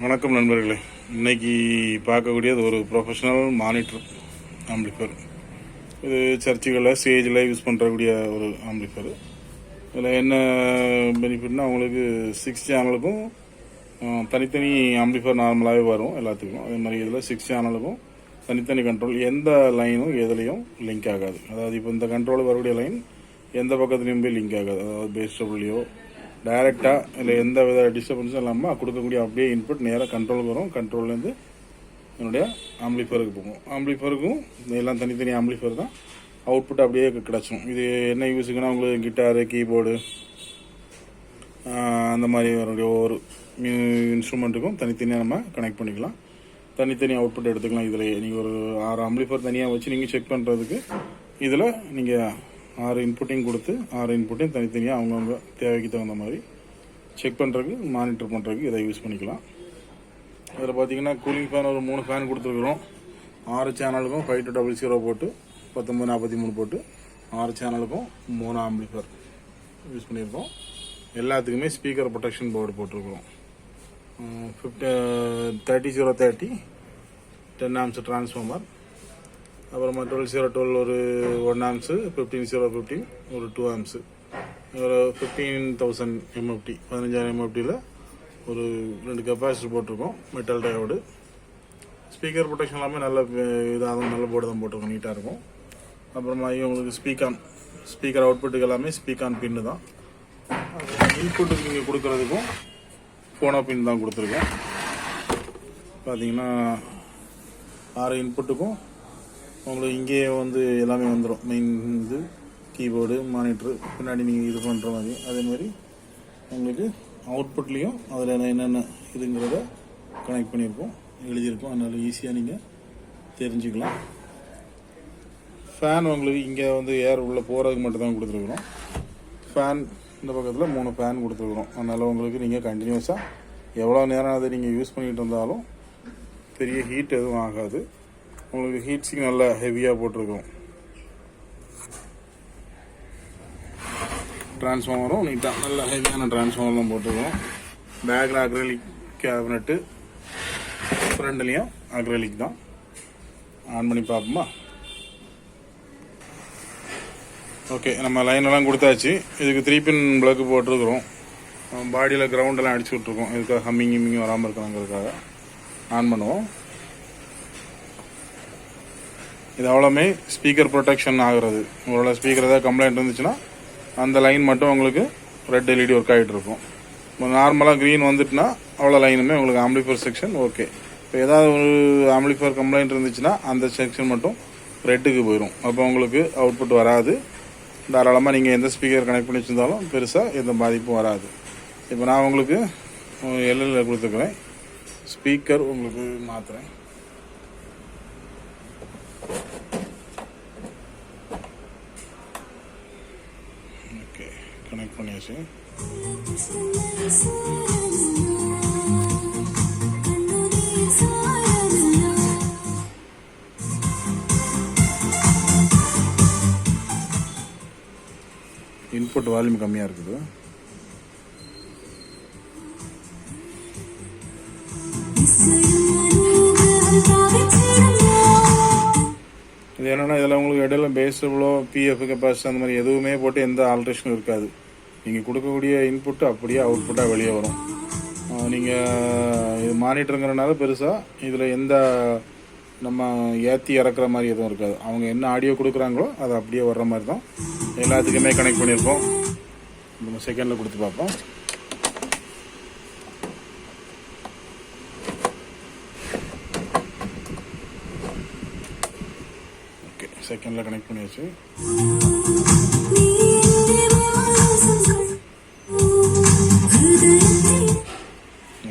வணக்கம் நண்பர்களே. இன்றைக்கி பார்க்கக்கூடியது ஒரு ப்ரொஃபஷனல் மானிட்டர் ஆம்பிளிஃபையர். இது சர்ச்சுகளில் ஸ்டேஜில் யூஸ் பண்ணுறக்கூடிய ஒரு ஆம்பிளிஃபையர். இதில் என்ன பெனிஃபிட்னா, உங்களுக்கு 6 சேனலுக்கும் தனித்தனி ஆம்பிளிஃபையர் நார்மலாகவே வரும் எல்லாத்துக்கும். அதே மாதிரி இதில் 6 சேனலுக்கும் தனித்தனி கண்ட்ரோல், எந்த லைனும் எதுலேயும் லிங்க் ஆகாது. அதாவது இப்போ இந்த கண்ட்ரோல் வரக்கூடிய லைன் எந்த பக்கத்துலேயும் போய் லிங்க் ஆகாது. அதாவது பேஸ் ட்ரபிள்லையோ டைரெக்டாக இல்லை எந்த வித டிஸ்டர்பன்ஸும் இல்லாமல் கொடுக்கக்கூடிய அப்படியே இன்புட் நேராக கண்ட்ரோலுக்கு வரும். கண்ட்ரோல்லேருந்து என்னுடைய ஆம்பிளிஃபையருக்கு போகும். ஆம்பிளிஃபையருக்கும் எல்லாம் தனித்தனி ஆம்பிளிஃபையர் தான், அவுட்புட் அப்படியே கிடச்சிடும். இது என்ன யூஸுக்குன்னா, உங்களுக்கு கிட்டாரு, கீபோர்டு அந்த மாதிரி வரக்கூடிய ஒவ்வொரு இன்ஸ்ட்ருமெண்ட்டுக்கும் தனித்தனியாக நம்ம கனெக்ட் பண்ணிக்கலாம். தனித்தனி அவுட்புட் எடுத்துக்கலாம். இதில் நீங்கள் ஒரு 6 ஆம்பிளிஃபையர் தனியாக வச்சு நீங்கள் செக் பண்ணுறதுக்கு இதில் நீங்கள் 6 இன்புட்டையும் கொடுத்து 6 இன்புட்டையும் தனித்தனியாக அவங்கவுங்க தேவைக்கு தகுந்த மாதிரி செக் பண்ணுறதுக்கு, மானிட்டர் பண்ணுறதுக்கு இதை யூஸ் பண்ணிக்கலாம். இதில் பார்த்தீங்கன்னா கூலிங் ஃபேன் ஒரு 3 ஃபேன் கொடுத்துருக்குறோம். 6 சேனலுக்கும் 5200 போட்டு 1943 போட்டு 6 சேனலுக்கும் 3 ஆம்பிளிஃபையர் யூஸ் பண்ணியிருக்கோம். எல்லாத்துக்குமே ஸ்பீக்கர் ப்ரொடெக்ஷன் போர்டு போட்டிருக்கிறோம். 3030 10 ஆம்ஸ் டிரான்ஸ்ஃபார்மர், அப்புறமா 12012 ஒரு 1 ஆம்ஸு, 15015 ஒரு 2 ஆம்ஸு, ஒரு 15000 MFT 15000 MFTயில் ஒரு 2 கெப்பாசிட்டர் போட்டிருக்கோம். Metal diode. ஸ்பீக்கர் ப்ரொடெக்ஷன் எல்லாமே நல்ல இதாகவும் நல்ல போர்டு தான் போட்டிருக்கோம், நீட்டாக இருக்கும். அப்புறமா உங்களுக்கு ஸ்பீக்கர் அவுட்புட்டுக்கு எல்லாமே ஸ்பீக்கான் பின்னு தான். இன்புட்டுக்கு நீங்கள் கொடுக்குறதுக்கும் ஃபோனோ பின் தான் கொடுத்துருக்கோம். பார்த்தீங்கன்னா 6 இன்புட்டுக்கும் உங்களுக்கு இங்கேயே எல்லாமே வந்துடும். மெயின் இது கீபோர்டு, மானிட்ரு பின்னாடி நீங்கள் இது பண்ணுற மாதிரி. அதே மாதிரி உங்களுக்கு அவுட்புட்லேயும் அதில் என்னென்ன இதுங்கிறத கனெக்ட் பண்ணியிருக்கோம், எழுதியிருக்கோம். அதனால் ஈஸியாக நீங்கள் தெரிஞ்சுக்கலாம். ஃபேன் உங்களுக்கு இங்கே ஏர் உள்ளே போகிறதுக்கு மட்டும் தான் கொடுத்துருக்குறோம். ஃபேன் இந்த பக்கத்தில் 3 ஃபேன் கொடுத்துருக்குறோம். அதனால் உங்களுக்கு நீங்கள் கண்டினியூஸாக எவ்வளோ நேரம் அதை நீங்கள் யூஸ் பண்ணிகிட்டு இருந்தாலும் பெரிய ஹீட் எதுவும் ஆகாது. உங்களுக்கு ஹீட்ஸிங் நல்லா ஹெவியாக போட்டிருக்கோம். டிரான்ஸ்ஃபார்மரும் நீட்டாக நல்ல ஹெவியான டிரான்ஸ்ஃபார்மர் தான் போட்டிருக்கோம். பேக்கில் அக்ரலிக் கேபினட்டு, ஃப்ரண்ட்லேயும் அக்ரலிக் தான். ஆன் பண்ணி பார்ப்போமா? ஓகே, நம்ம லைனெல்லாம் கொடுத்தாச்சு. இதுக்கு 3 பின் பிளக்கு போட்டிருக்கிறோம். பாடியில் கிரவுண்டெல்லாம் அடிச்சு விட்ருக்கோம். இதுக்காக ஹம்மிங் வராமல் இருக்கணுங்கிறதுக்காக ஆன் பண்ணுவோம். இது அவ்வளோமே ஸ்பீக்கர் ப்ரொடெக்ஷன் ஆகுறது. உங்களோட ஸ்பீக்கர் ஏதாவது கம்ப்ளைண்ட் இருந்துச்சுன்னா அந்த லைன் மட்டும் உங்களுக்கு ரெட் எல்இடி ஒர்க் ஆகிட்டு இருக்கும். நார்மலாக க்ரீன் வந்துட்டுனா அவ்வளோ லைனுமே உங்களுக்கு ஆம்பிளிஃபையர் செக்ஷன் ஓகே. இப்போ ஏதாவது ஒரு ஆம்பிளிஃபையர் கம்ப்ளைண்ட் இருந்துச்சுன்னா அந்த செக்ஷன் மட்டும் ரெட்டுக்கு போயிடும். அப்போ உங்களுக்கு அவுட்புட் வராது. தாராளமாக நீங்கள் எந்த ஸ்பீக்கர் கனெக்ட் பண்ணி வச்சுருந்தாலும் பெருசாக எந்த பாதிப்பும் வராது. இப்போ நான் உங்களுக்கு எல்எல்ல கொடுத்துருக்குறேன். ஸ்பீக்கர் உங்களுக்கு மாற்றுறேன். ஓகே, கனெக்ட் பண்ணியாச்சு. இன்புட் வால்யூம் கம்மியாக இருக்குது. இது என்னென்னா, இதில் உங்களுக்கு இடையில பேஸபிளோ பிஎஃப் கெப்பாசிட்டி அந்த மாதிரி எதுவுமே போட்டு எந்த ஆல்ட்ரேஷனும் இருக்காது. நீங்கள் கொடுக்கக்கூடிய இன்புட்டு அப்படியே அவுட்புட்டாக வெளியே வரும். நீங்கள் இது மானிட்டருங்கிறனால பெருசாக இதில் எந்த நம்ம ஏற்றி இறக்குற மாதிரி எதுவும் இருக்காது. அவங்க என்ன ஆடியோ கொடுக்குறாங்களோ அது அப்படியே வர்ற மாதிரி தான் எல்லாத்துக்குமே கனெக்ட் பண்ணியிருக்கோம். நம்ம செகண்டில் கொடுத்து பார்ப்போம். ஓகே, செகண்டில் கனெக்ட் பண்ணியாச்சு.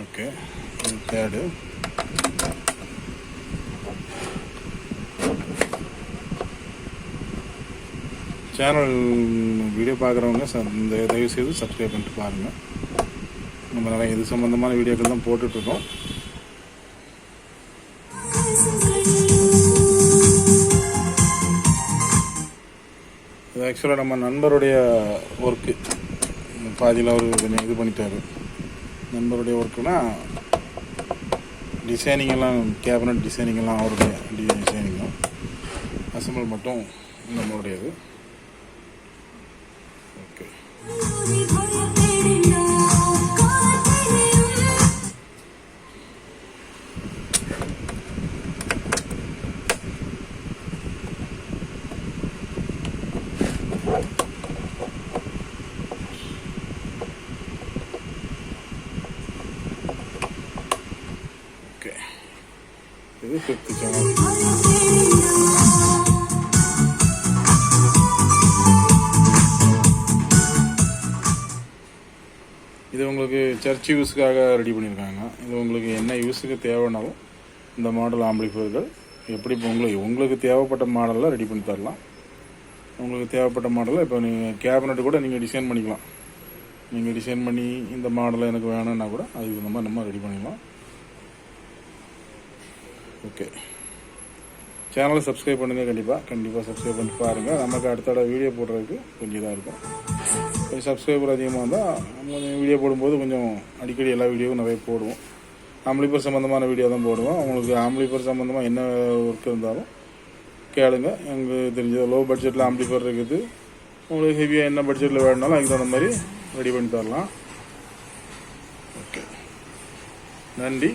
Okay, third. சேனல் வீடியோ பார்க்குறவங்க இந்த தயவு செய்து சப்ஸ்கிரைப் பண்ணிட்டு பாருங்கள். நம்ம நிறைய இது சம்மந்தமான வீடியோக்கள் தான் போட்டுட்ருக்கோம். இது ஆக்சுவலாக நம்ம நண்பருடைய ஒர்க்கு. பாதியில் அவர் இது பண்ணிட்டார். நண்பருடைய ஒர்க்குனா டிசைனிங் எல்லாம் கேபினட் டிசைனிங் எல்லாம் அவருடைய டிசைனிங் தான். அசம்பிள் மட்டும் நம்மளுடையது. ஓகே, இது 5th சேனல். இது உங்களுக்கு சர்ச் யூஸுக்காக ரெடி பண்ணியிருக்காங்க. இது உங்களுக்கு என்ன யூஸுக்கு தேவைன்னாலும் இந்த மாடல் ஆம்பிளிஃபையர்கள் எப்படி இப்போ உங்களுக்கு தேவைப்பட்ட மாடலில் ரெடி பண்ணி தரலாம். உங்களுக்கு தேவைப்பட்ட மாடலில் இப்போ நீங்கள் கேபினட் கூட நீங்கள் டிசைன் பண்ணிக்கலாம். நீங்கள் டிசைன் பண்ணி இந்த மாடலில் எனக்கு வேணும்னா கூட அதுக்கு இந்த மாதிரி நம்ம ரெடி பண்ணிக்கலாம். ஓகே, சேனலை சப்ஸ்கிரைப் பண்ணுங்கள். கண்டிப்பாக சப்ஸ்கிரைப் பண்ணி பாருங்கள். நமக்கு அடுத்த வீடியோ போடுறதுக்கு கொஞ்சம் இதாக இருக்கும். கொஞ்சம் சப்ஸ்கிரைபர் அதிகமாக இருந்தால் நம்ம வீடியோ போடும்போது கொஞ்சம் அடிக்கடி எல்லா வீடியோவும் நிறைய போடுவோம். ஆம்பிளிஃபையர் சம்மந்தமான வீடியோ தான் போடுவோம். உங்களுக்கு ஆம்பிளிஃபையர் சம்மந்தமாக என்ன ஒர்க் இருந்தாலும் கேளுங்க. எங்களுக்கு தெரிஞ்சது லோ பட்ஜெட்டில் ஆம்பிளிஃபையர் இருக்குது. உங்களுக்கு ஹெவியாக என்ன பட்ஜெட்டில் வேணுனாலும் அதுக்கு தகுந்த மாதிரி ரெடி பண்ணி தரலாம். ஓகே, நன்றி.